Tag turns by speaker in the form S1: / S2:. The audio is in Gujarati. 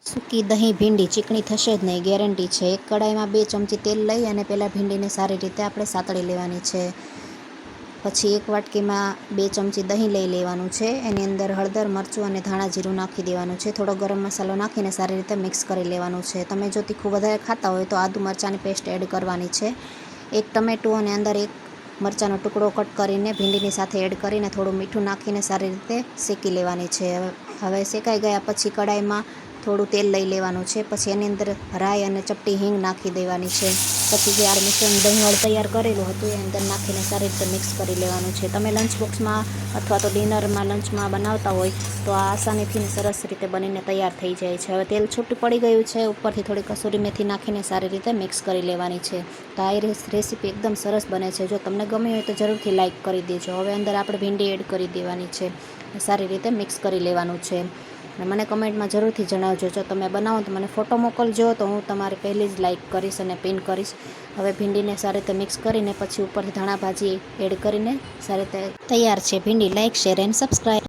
S1: સૂકી દહીં ભીંડી ચીકણી થશે જ નહીં, ગેરંટી છે. એક કડાઈમાં 2 ચમચી તેલ લઈ અને પહેલાં ભીંડીને સારી રીતે આપણે સાતળી લેવાની છે. પછી એક વાટકીમાં 2 ચમચી દહીં લઈ લેવાનું છે. એની અંદર હળદર, મરચું અને ધાણા જીરું નાખી દેવાનું છે. થોડો ગરમ મસાલો નાખીને સારી રીતે મિક્સ કરી લેવાનું છે. તમે જો તીખું વધારે ખાતા હોય તો આદુ મરચાંની પેસ્ટ એડ કરવાની છે. એક ટમેટું અને અંદર એક મરચાંનો ટુકડો કટ કરીને ભીંડીની સાથે એડ કરીને થોડું મીઠું નાખીને સારી રીતે શેકી લેવાની છે. હવે શેકાઈ ગયા પછી કડાઈમાં થોડું તેલ લઈ લેવાનું છે. પછી એની અંદર રાઈ અને ચપટી હિંગ નાખી દેવાની છે. પછી જે આ મિશ્રણ દહીંવાળું તૈયાર કરેલું હતું એ અંદર નાખીને સારી રીતે મિક્સ કરી લેવાનું છે. તમે લંચ બોક્સમાં અથવા તો ડિનરમાં લંચમાં બનાવતા હોય તો આ આસાનીથી સરસ રીતે બનીને તૈયાર થઈ જાય છે. હવે તેલ છૂટું પડી ગયું છે. ઉપરથી થોડી કસૂરી મેથી નાખીને સારી રીતે મિક્સ કરી લેવાની છે. તો આ રેસીપી એકદમ સરસ બને છે. જો તમને ગમી હોય તો જરૂરથી લાઇક કરી દેજો. હવે અંદર આપણે ભીંડી એડ કરી દેવાની છે. સારી રીતે મિક્સ કરી લેવાનું છે. અને મને કમેન્ટમાં જરૂરથી જણાવજો. જો તમે બનાવો તો મને ફોટો મોકલજો તો હું તમારી પહેલી જ લાઇક કરીશ અને પિન કરીશ. હવે ભીંડીને સારી રીતે મિક્સ કરીને પછી ઉપરથી ધાણા ભાજી એડ કરીને સારી રીતે તૈયાર છે ભીંડી. Like, share and subscribe.